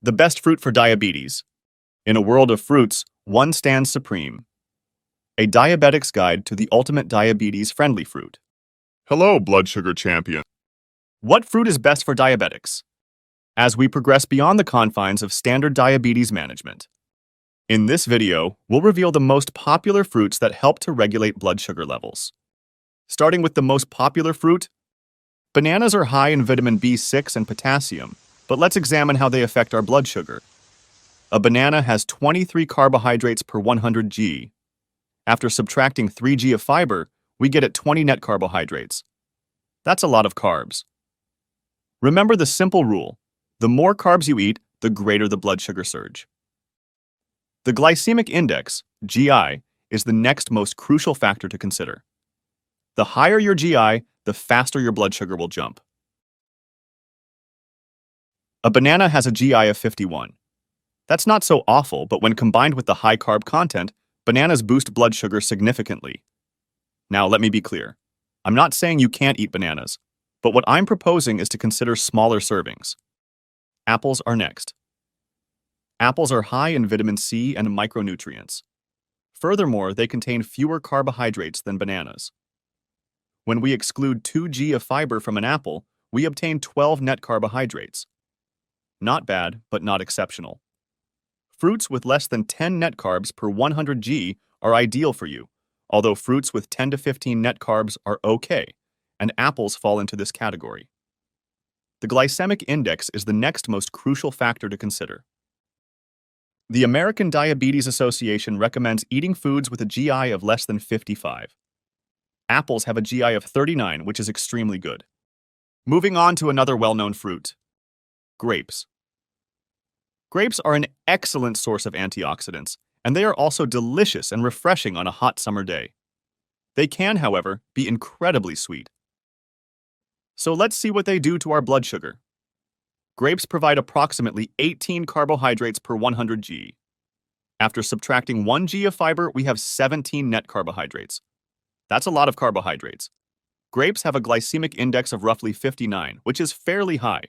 The best fruit for diabetes. In a world of fruits, one stands supreme. A diabetic's guide to the ultimate diabetes-friendly fruit. Hello, blood sugar champion. What fruit is best for diabetics? As we progress beyond the confines of standard diabetes management. In this video, we'll reveal the most popular fruits that help to regulate blood sugar levels. Starting with the most popular fruit, bananas are high in vitamin B6 and potassium, but let's examine how they affect our blood sugar. A banana has 23 carbohydrates per 100 g. After subtracting 3 g of fiber, we get at 20 net carbohydrates. That's a lot of carbs. Remember the simple rule: the more carbs you eat, the greater the blood sugar surge. The glycemic index, GI, is the next most crucial factor to consider. The higher your GI, the faster your blood sugar will jump. A banana has a GI of 51. That's not so awful, but when combined with the high carb content, bananas boost blood sugar significantly. Now, let me be clear. I'm not saying you can't eat bananas, but what I'm proposing is to consider smaller servings. Apples are next. Apples are high in vitamin C and micronutrients. Furthermore, they contain fewer carbohydrates than bananas. When we exclude 2 g of fiber from an apple, we obtain 12 net carbohydrates. Not bad, but not exceptional. Fruits with less than 10 net carbs per 100 g are ideal for you, although fruits with 10 to 15 net carbs are okay, and apples fall into this category. The glycemic index is the next most crucial factor to consider. The American Diabetes Association recommends eating foods with a GI of less than 55. Apples have a GI of 39, which is extremely good. Moving on to another well-known fruit, grapes. Grapes are an excellent source of antioxidants, and they are also delicious and refreshing on a hot summer day. They can, however, be incredibly sweet. So let's see what they do to our blood sugar. Grapes provide approximately 18 carbohydrates per 100 g. After subtracting 1 g of fiber, we have 17 net carbohydrates. That's a lot of carbohydrates. Grapes have a glycemic index of roughly 59, which is fairly high.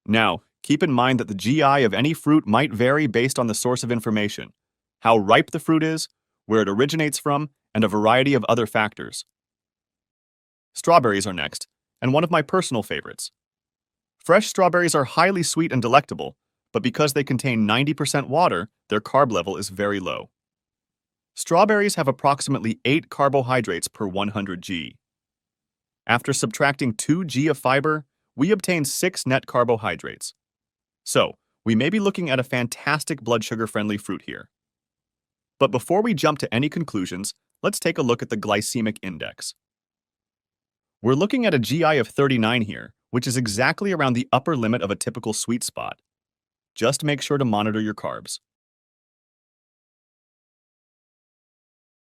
Now, keep in mind that the GI of any fruit might vary based on the source of information, how ripe the fruit is, where it originates from, and a variety of other factors. Strawberries are next, and one of my personal favorites. Fresh strawberries are highly sweet and delectable, but because they contain 90% water, their carb level is very low. Strawberries have approximately 8 carbohydrates per 100 g. After subtracting 2 g of fiber, we obtain 6 net carbohydrates. So, we may be looking at a fantastic blood sugar-friendly fruit here. But before we jump to any conclusions, let's take a look at the glycemic index. We're looking at a GI of 39 here, which is exactly around the upper limit of a typical sweet spot. Just make sure to monitor your carbs.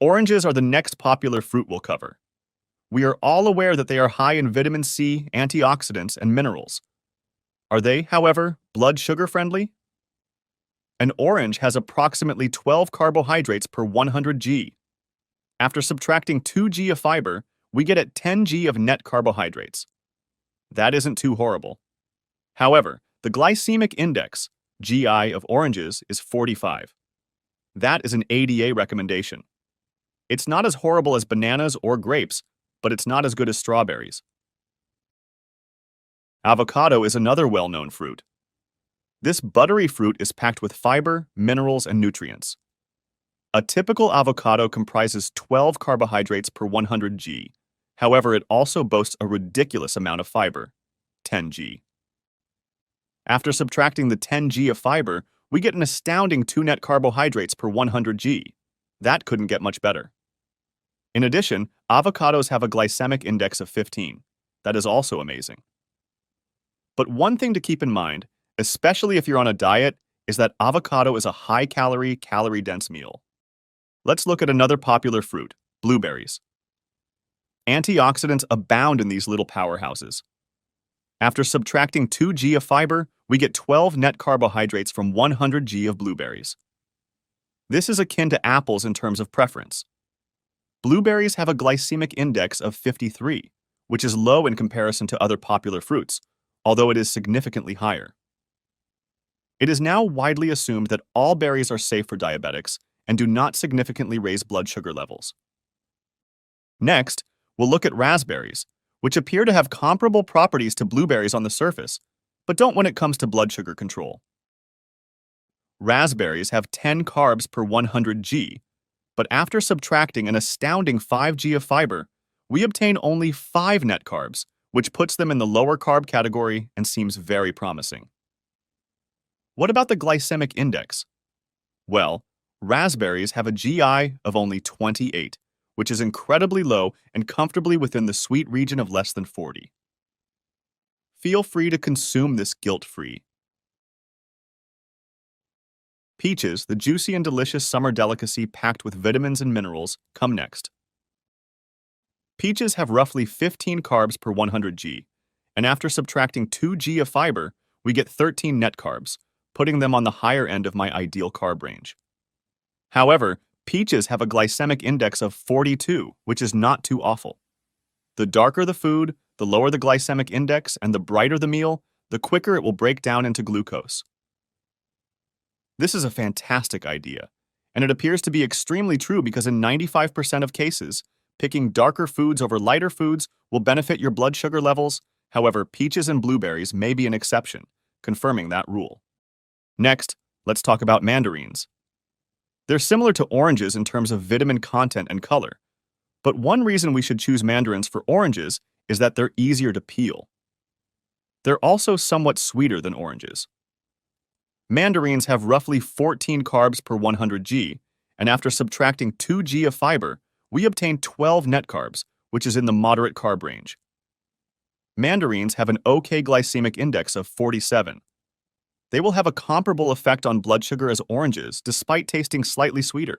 Oranges are the next popular fruit we'll cover. We are all aware that they are high in vitamin C, antioxidants, and minerals. Are they, however, blood sugar friendly? An orange has approximately 12 carbohydrates per 100 g. After subtracting 2 g of fiber, we get at 10 g of net carbohydrates. That isn't too horrible. However, the glycemic index, GI of oranges, is 45. That is an ADA recommendation. It's not as horrible as bananas or grapes, but it's not as good as strawberries. Avocado is another well-known fruit. This buttery fruit is packed with fiber, minerals, and nutrients. A typical avocado comprises 12 carbohydrates per 100 g. However, it also boasts a ridiculous amount of fiber, 10 g. After subtracting the 10 g of fiber, we get an astounding 2 net carbohydrates per 100 g. That couldn't get much better. In addition, avocados have a glycemic index of 15. That is also amazing. But one thing to keep in mind, especially if you're on a diet, is that avocado is a high-calorie, calorie-dense meal. Let's look at another popular fruit, blueberries. Antioxidants abound in these little powerhouses. After subtracting 2 g of fiber, we get 12 net carbohydrates from 100 g of blueberries. This is akin to apples in terms of preference. Blueberries have a glycemic index of 53, which is low in comparison to other popular fruits, although it is significantly higher. It is now widely assumed that all berries are safe for diabetics and do not significantly raise blood sugar levels. Next, we'll look at raspberries, which appear to have comparable properties to blueberries on the surface, but don't when it comes to blood sugar control. Raspberries have 10 carbs per 100 g, but after subtracting an astounding 5 g of fiber, we obtain only 5 net carbs, which puts them in the lower carb category and seems very promising. What about the glycemic index? Well, raspberries have a GI of only 28, which is incredibly low and comfortably within the sweet region of less than 40. Feel free to consume this guilt-free. Peaches, the juicy and delicious summer delicacy packed with vitamins and minerals, come next. Peaches have roughly 15 carbs per 100 g, and after subtracting 2 g of fiber, we get 13 net carbs, putting them on the higher end of my ideal carb range. However, peaches have a glycemic index of 42, which is not too awful. The darker the food, the lower the glycemic index, and the brighter the meal, the quicker it will break down into glucose. This is a fantastic idea, and it appears to be extremely true because in 95% of cases, picking darker foods over lighter foods will benefit your blood sugar levels. However, peaches and blueberries may be an exception, confirming that rule. Next, let's talk about mandarins. They're similar to oranges in terms of vitamin content and color, but one reason we should choose mandarins for oranges is that they're easier to peel. They're also somewhat sweeter than oranges. Mandarins have roughly 14 carbs per 100 g, and after subtracting 2 g of fiber, we obtain 12 net carbs, which is in the moderate carb range. Mandarins have an okay glycemic index of 47. They will have a comparable effect on blood sugar as oranges, despite tasting slightly sweeter.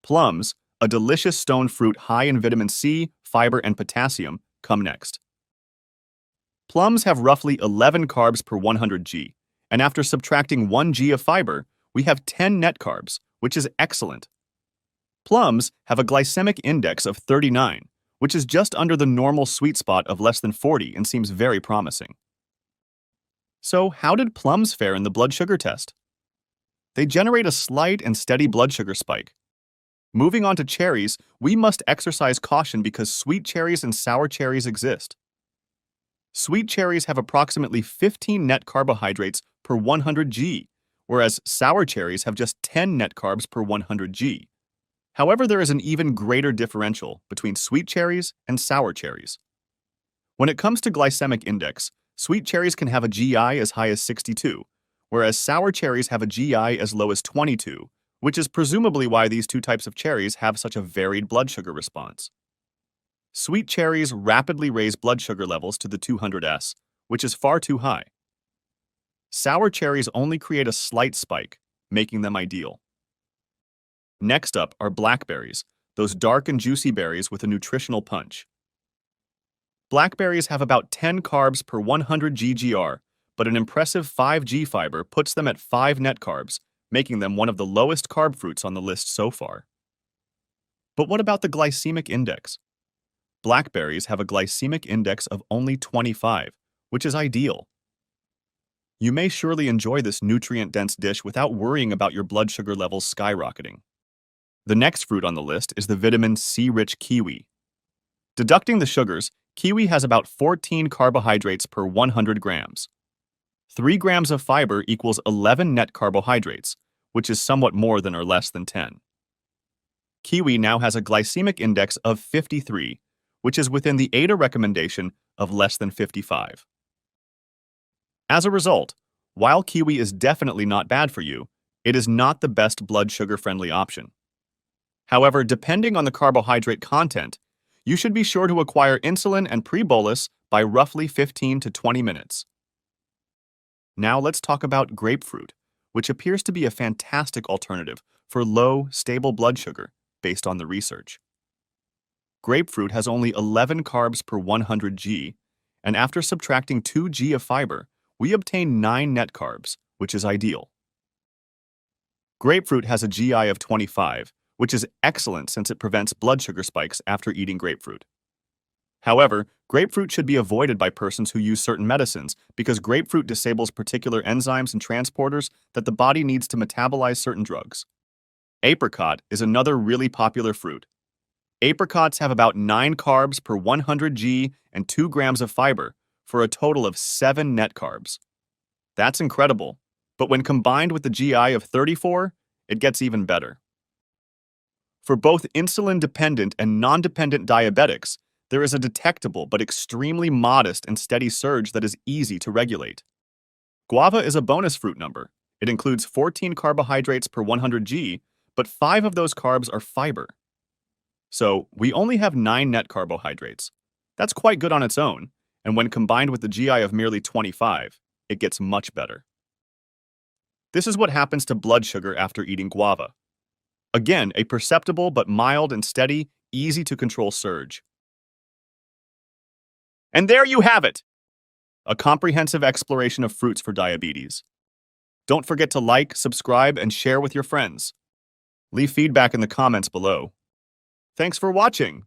Plums, a delicious stone fruit high in vitamin C, fiber, and potassium, come next. Plums have roughly 11 carbs per 100 g, and after subtracting 1 g of fiber, we have 10 net carbs, which is excellent. Plums have a glycemic index of 39, which is just under the normal sweet spot of less than 40 and seems very promising. So, how did plums fare in the blood sugar test? They generate a slight and steady blood sugar spike. Moving on to cherries, we must exercise caution because sweet cherries and sour cherries exist. Sweet cherries have approximately 15 net carbohydrates per 100 g, whereas sour cherries have just 10 net carbs per 100 g. However, there is an even greater differential between sweet cherries and sour cherries. When it comes to glycemic index, sweet cherries can have a GI as high as 62, whereas sour cherries have a GI as low as 22, which is presumably why these two types of cherries have such a varied blood sugar response. Sweet cherries rapidly raise blood sugar levels to the 200s, which is far too high. Sour cherries only create a slight spike, making them ideal. Next up are blackberries, those dark and juicy berries with a nutritional punch. Blackberries have about 10 carbs per 100 GGR, but an impressive 5 G fiber puts them at 5 net carbs, making them one of the lowest carb fruits on the list so far. But what about the glycemic index? Blackberries have a glycemic index of only 25, which is ideal. You may surely enjoy this nutrient-dense dish without worrying about your blood sugar levels skyrocketing. The next fruit on the list is the vitamin C-rich kiwi. Deducting the sugars, kiwi has about 14 carbohydrates per 100 grams. 3 grams of fiber equals 11 net carbohydrates, which is somewhat more than or less than 10. Kiwi now has a glycemic index of 53, which is within the ADA recommendation of less than 55. As a result, while kiwi is definitely not bad for you, it is not the best blood sugar-friendly option. However, depending on the carbohydrate content, you should be sure to acquire insulin and pre-bolus by roughly 15 to 20 minutes. Now let's talk about grapefruit, which appears to be a fantastic alternative for low, stable blood sugar based on the research. Grapefruit has only 11 carbs per 100 g, and after subtracting 2 g of fiber, we obtain 9 net carbs, which is ideal. Grapefruit has a GI of 25, which is excellent since it prevents blood sugar spikes after eating grapefruit. However, grapefruit should be avoided by persons who use certain medicines because grapefruit disables particular enzymes and transporters that the body needs to metabolize certain drugs. Apricot is another really popular fruit. Apricots have about 9 carbs per 100 g and 2 grams of fiber, for a total of 7 net carbs. That's incredible, but when combined with the GI of 34, it gets even better. For both insulin-dependent and non-dependent diabetics, there is a detectable but extremely modest and steady surge that is easy to regulate. Guava is a bonus fruit number. It includes 14 carbohydrates per 100 g, but 5 of those carbs are fiber. So, we only have 9 net carbohydrates. That's quite good on its own, and when combined with the GI of merely 25, it gets much better. This is what happens to blood sugar after eating guava. Again, a perceptible but mild and steady, easy to control surge. And there you have it! A comprehensive exploration of fruits for diabetes. Don't forget to like, subscribe, and share with your friends. Leave feedback in the comments below. Thanks for watching!